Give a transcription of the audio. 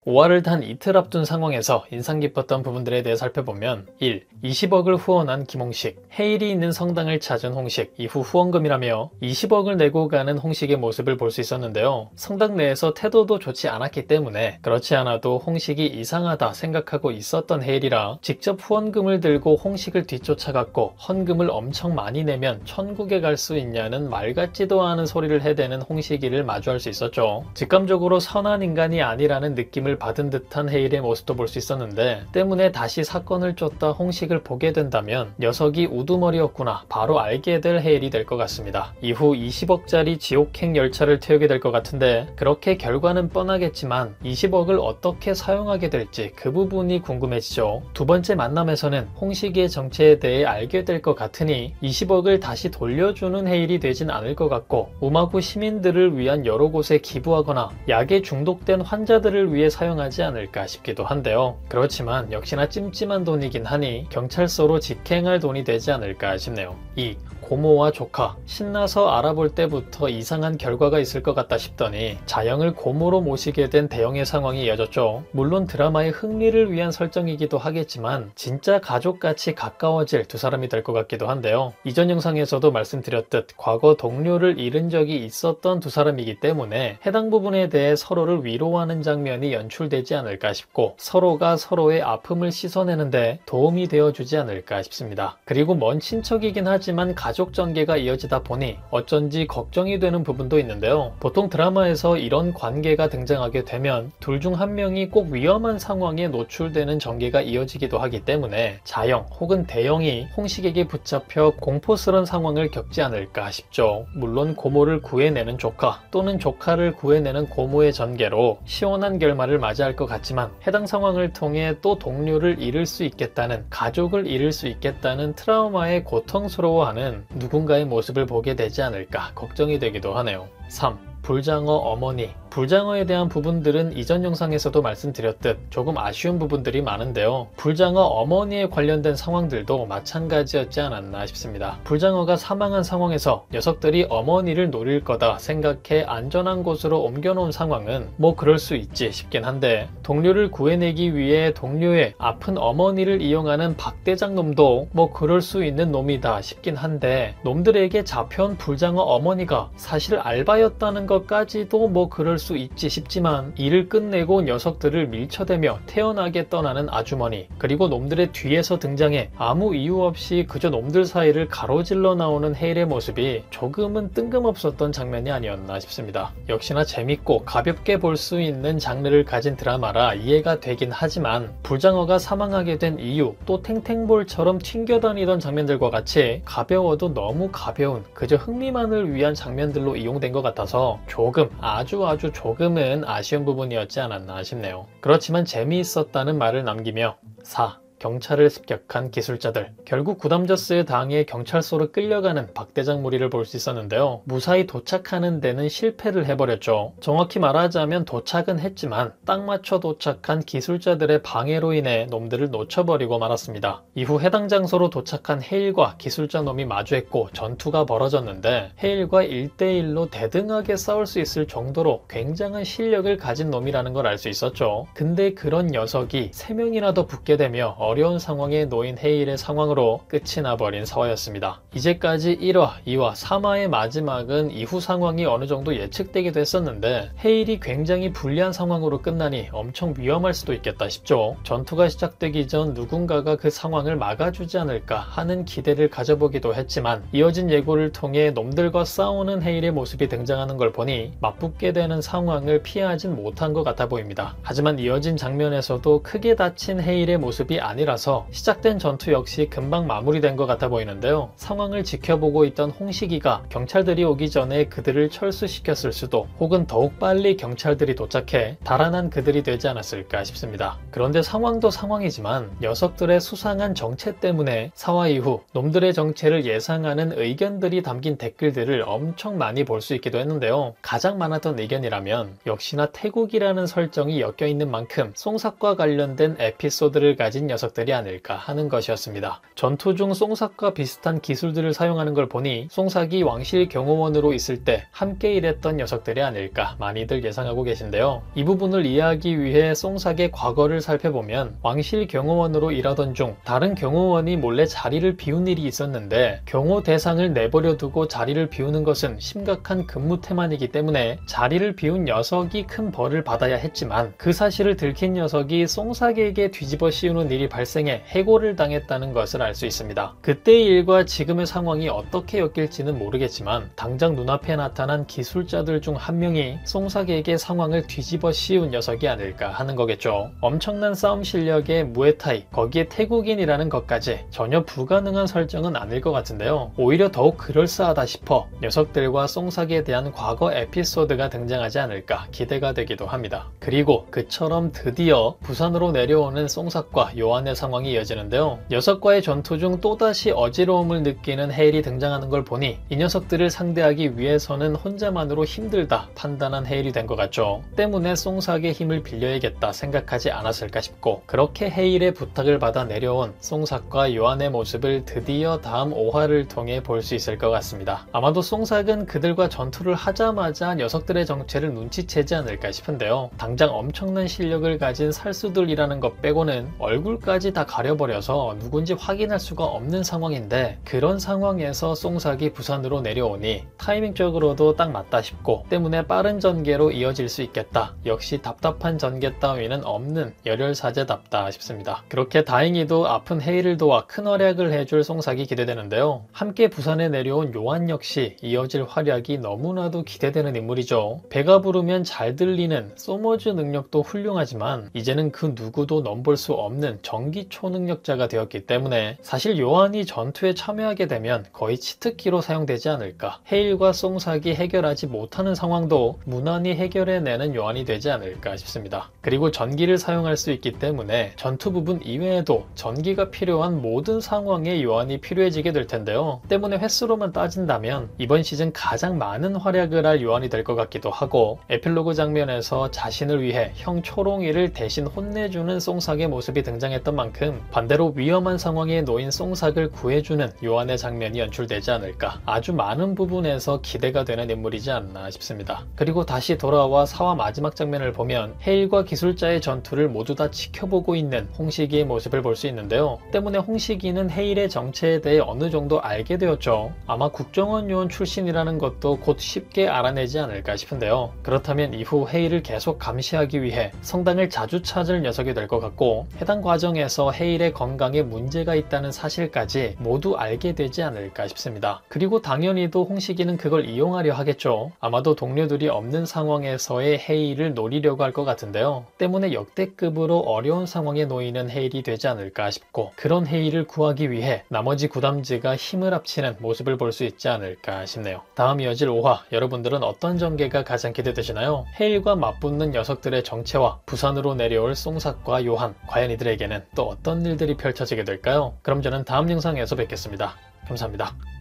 5화를 단 이틀 앞둔 상황에서 인상 깊었던 부분들에 대해 살펴보면 1. 20억을 후원한 김홍식, 해일이 있는 성당을 찾은 홍식, 이후 후원금이라며 20억을 내고 가는 홍식의 모습을 볼 수 있었는데요. 성당 내에서 태도도 좋지 않았기 때문에 그렇지 않아도 홍식이 이상하다 생각하고 있었던 해일이라 직접 후원금을 들고 홍식을 뒤쫓아갔고 헌금을 엄청 많이 내면 천국에 갈 수 있냐는 말 같지도 않은 소리를 해대는 홍식이를 마주할 수 있었죠. 직감적으로 선한 인간이 아니라는 느낌을 받은 듯한 해일의 모습도 볼 수 있었는데 때문에 다시 사건을 쫓다 홍식을 보게 된다면 녀석이 우두머리였구나 바로 알게 될 해일이 될 것 같습니다. 이후 20억짜리 지옥행 열차를 태우게 될 것 같은데 그렇게 결과는 뻔하겠지만 20억을 어떻게 사용하게 될지 그 부분이 궁금해지죠. 두 번째 만남에서는 홍식이의 정체에 대해 알게 될 것 같으니 20억을 다시 돌려주는 해일이 되진 않을 것 같고 우마구 시민들을 위한 여러 곳에 기부하거나 약에 중독된 환자들을 위해 사용하지 않을까 싶기도 한데요. 그렇지만 역시나 찜찜한 돈이긴 하니 경찰서로 직행할 돈이 되지 않을까 싶네요. 2. 고모와 조카. 신나서 알아볼 때부터 이상한 결과가 있을 것 같다 싶더니 자영을 고모로 모시게 된 대영의 상황이 이어졌죠. 물론 드라마의 흥미를 위한 설정이기도 하겠지만 진짜 가족같이 가까워질 두 사람이 될 것 같기도 한데요. 이전 영상에서도 말씀드렸듯 과거 동료를 잃은 적이 있었던 두 사람이기 때문에 해당 부분에 대해 서로를 위로하는 장면이 연출되지 않을까 싶고 서로가 서로의 아픔을 씻어내는데 도움이 되어주지 않을까 싶습니다. 그리고 먼 친척이긴 하지만 가족 전개가 이어지다 보니 어쩐지 걱정이 되는 부분도 있는데요. 보통 드라마에서 이런 관계가 등장하게 되면 둘 중 한 명이 꼭 위험한 상황에 노출되는 전개가 이어지기도 하기 때문에 자영 혹은 대영이 홍식에게 붙잡혀 공포스런 상황을 겪지 않을까 싶죠. 물론 고모를 구해내는 조카 또는 조카를 구해내는 고모의 전개로 시원한 결말을 맞이할 것 같지만 해당 상황을 통해 또 동료를 잃을 수 있겠다는, 가족을 잃을 수 있겠다는 트라우마에 고통스러워하는 누군가의 모습을 보게 되지 않을까 걱정이 되기도 하네요. 3. 불장어 어머니. 불장어에 대한 부분들은 이전 영상에서도 말씀드렸듯 조금 아쉬운 부분들이 많은데요. 불장어 어머니에 관련된 상황들도 마찬가지였지 않았나 싶습니다. 불장어가 사망한 상황에서 녀석들이 어머니를 노릴 거다 생각해 안전한 곳으로 옮겨놓은 상황은 뭐 그럴 수 있지 싶긴 한데 동료를 구해내기 위해 동료의 아픈 어머니를 이용하는 박대장 놈도 뭐 그럴 수 있는 놈이다 싶긴 한데 놈들에게 잡혀온 불장어 어머니가 사실 알바였다는 것까지도 뭐 그럴 수 있지 싶지만 일을 끝내고 녀석들을 밀쳐대며 태어나게 떠나는 아주머니 그리고 놈들의 뒤에서 등장해 아무 이유 없이 그저 놈들 사이를 가로질러 나오는 해일의 모습이 조금은 뜬금없었던 장면이 아니었나 싶습니다. 역시나 재밌고 가볍게 볼 수 있는 장르를 가진 드라마라 이해가 되긴 하지만 불장어가 사망하게 된 이유 또 탱탱볼처럼 튕겨다니던 장면들과 같이 가벼워도 너무 가벼운 그저 흥미만을 위한 장면들로 이용된 것 같아서 조금 아주 조금은 아쉬운 부분이었지 않았나 싶네요. 그렇지만 재미있었다는 말을 남기며 4. 경찰을 습격한 기술자들. 결국 구담저스에 당해 경찰서로 끌려가는 박대장 무리를 볼 수 있었는데요. 무사히 도착하는 데는 실패를 해버렸죠. 정확히 말하자면 도착은 했지만 딱 맞춰 도착한 기술자들의 방해로 인해 놈들을 놓쳐버리고 말았습니다. 이후 해당 장소로 도착한 해일과 기술자 놈이 마주했고 전투가 벌어졌는데 해일과 1대1로 대등하게 싸울 수 있을 정도로 굉장한 실력을 가진 놈이라는 걸 알 수 있었죠. 근데 그런 녀석이 3명이나 더 붙게 되며 어려운 상황에 놓인 해일의 상황으로 끝이 나버린 사화였습니다. 이제까지 1화, 2화, 3화의 마지막은 이후 상황이 어느 정도 예측되기도 했었는데 해일이 굉장히 불리한 상황으로 끝나니 엄청 위험할 수도 있겠다 싶죠. 전투가 시작되기 전 누군가가 그 상황을 막아주지 않을까 하는 기대를 가져보기도 했지만 이어진 예고를 통해 놈들과 싸우는 해일의 모습이 등장하는 걸 보니 맞붙게 되는 상황을 피하진 못한 것 같아 보입니다. 하지만 이어진 장면에서도 크게 다친 해일의 모습이 아니라서 시작된 전투 역시 금방 마무리된 것 같아 보이는데요. 상황을 지켜보고 있던 홍식이가 경찰들이 오기 전에 그들을 철수시켰을 수도 혹은 더욱 빨리 경찰들이 도착해 달아난 그들이 되지 않았을까 싶습니다. 그런데 상황도 상황이지만 녀석들의 수상한 정체 때문에 사화 이후 놈들의 정체를 예상하는 의견들이 담긴 댓글들을 엄청 많이 볼 수 있기도 했는데요. 가장 많았던 의견이라면 역시나 태국이라는 설정이 엮여있는 만큼 송삭과 관련된 에피소드를 가진 녀석 녀석들이 아닐까 하는 것이었습니다. 전투 중 쏭삭과 비슷한 기술들을 사용하는 걸 보니 쏭삭이 왕실 경호원으로 있을 때 함께 일했던 녀석들이 아닐까 많이들 예상하고 계신데요. 이 부분을 이해하기 위해 쏭삭의 과거를 살펴보면 왕실 경호원으로 일하던 중 다른 경호원이 몰래 자리를 비운 일이 있었는데 경호 대상을 내버려 두고 자리를 비우는 것은 심각한 근무 태만이기 때문에 자리를 비운 녀석이 큰 벌을 받아야 했지만 그 사실을 들킨 녀석이 쏭삭에게 뒤집어 씌우는 일이 발생해 해고를 당했다는 것을 알 수 있습니다. 그때의 일과 지금의 상황이 어떻게 엮일지는 모르겠지만 당장 눈앞에 나타난 기술자들 중 한 명이 쏭삭에게 상황을 뒤집어 씌운 녀석이 아닐까 하는 거겠죠. 엄청난 싸움 실력의 무에타이, 거기에 태국인이라는 것까지 전혀 불가능한 설정은 아닐 것 같은데요. 오히려 더욱 그럴싸하다 싶어 녀석들과 쏭삭에 대한 과거 에피소드가 등장하지 않을까 기대가 되기도 합니다. 그리고 그처럼 드디어 부산으로 내려오는 쏭삭과 요한의 상황이 이어지는데요. 녀석과의 전투 중 또다시 어지러움을 느끼는 헤일이 등장하는 걸 보니 이 녀석들을 상대하기 위해서는 혼자만으로 힘들다 판단한 헤일이 된 것 같죠. 때문에 쏭삭의 힘을 빌려야겠다 생각하지 않았을까 싶고 그렇게 헤일의 부탁을 받아 내려온 쏭삭과 요한의 모습을 드디어 다음 5화를 통해 볼 수 있을 것 같습니다. 아마도 쏭삭은 그들과 전투를 하자마자 녀석들의 정체를 눈치채지 않을까 싶은데요. 당장 엄청난 실력을 가진 살수들이라는 것 빼고는 얼굴까지 다 가려버려서 누군지 확인할 수가 없는 상황인데 그런 상황에서 쏭삭이 부산으로 내려오니 타이밍적으로도 딱 맞다 싶고 때문에 빠른 전개로 이어질 수 있겠다. 역시 답답한 전개 따위는 없는 열혈사제답다 싶습니다. 그렇게 다행히도 아픈 헤일을 도와 큰 활약을 해줄 쏭삭이 기대되는데요. 함께 부산에 내려온 요한 역시 이어질 활약이 너무나도 기대되는 인물이죠. 배가 부르면 잘 들리는 소머즈 능력도 훌륭하지만 이제는 그 누구도 넘볼 수 없는 전기 초능력자가 되었기 때문에 사실 요한이 전투에 참여하게 되면 거의 치트키로 사용되지 않을까. 헤일과 쏭삭이 해결하지 못하는 상황도 무난히 해결해내는 요한이 되지 않을까 싶습니다. 그리고 전기를 사용할 수 있기 때문에 전투 부분 이외에도 전기가 필요한 모든 상황에 요한이 필요해지게 될 텐데요. 때문에 횟수로만 따진다면 이번 시즌 가장 많은 활약을 할 요한이 될 것 같기도 하고 에필로그 장면에서 자신을 위해 형 초롱이를 대신 혼내주는 쏭삭의 모습이 등장했던 만큼 반대로 위험한 상황에 놓인 쏭삭을 구해주는 요한의 장면이 연출되지 않을까. 아주 많은 부분에서 기대가 되는 인물이지 않나 싶습니다. 그리고 다시 돌아와 4화 마지막 장면을 보면 헤일과 기술자의 전투를 모두 다 지켜보고 있는 홍식이의 모습을 볼 수 있는데요. 때문에 홍식이는 헤일의 정체에 대해 어느 정도 알게 되었죠. 아마 국정원 요원 출신이라는 것도 곧 쉽게 알아내지 않을까 싶은데요. 그렇다면 이후 헤일을 계속 감시하기 위해 성당을 자주 찾을 녀석이 될 것 같고 해당 과정에서 헤일의 건강에 문제가 있다는 사실까지 모두 알게 되지 않을까 싶습니다. 그리고 당연히도 홍식이는 그걸 이용하려 하겠죠. 아마도 동료들이 없는 상황에서의 헤일을 노리려고 할 것 같은데요. 때문에 역대급으로 어려운 상황에 놓이는 헤일이 되지 않을까 싶고 그런 헤일을 구하기 위해 나머지 구담지가 힘을 합치는 모습을 볼 수 있지 않을까 싶네요. 다음 이어질 5화 여러분들은 어떤 전개가 가장 기대되시나요? 헤일과 맞붙는 녀석들의 정체와 부산으로 내려올 쏭삭과 요한, 과연 이들에게는 또 어떤 일들이 펼쳐지게 될까요? 그럼 저는 다음 영상에서 뵙겠습니다. 감사합니다.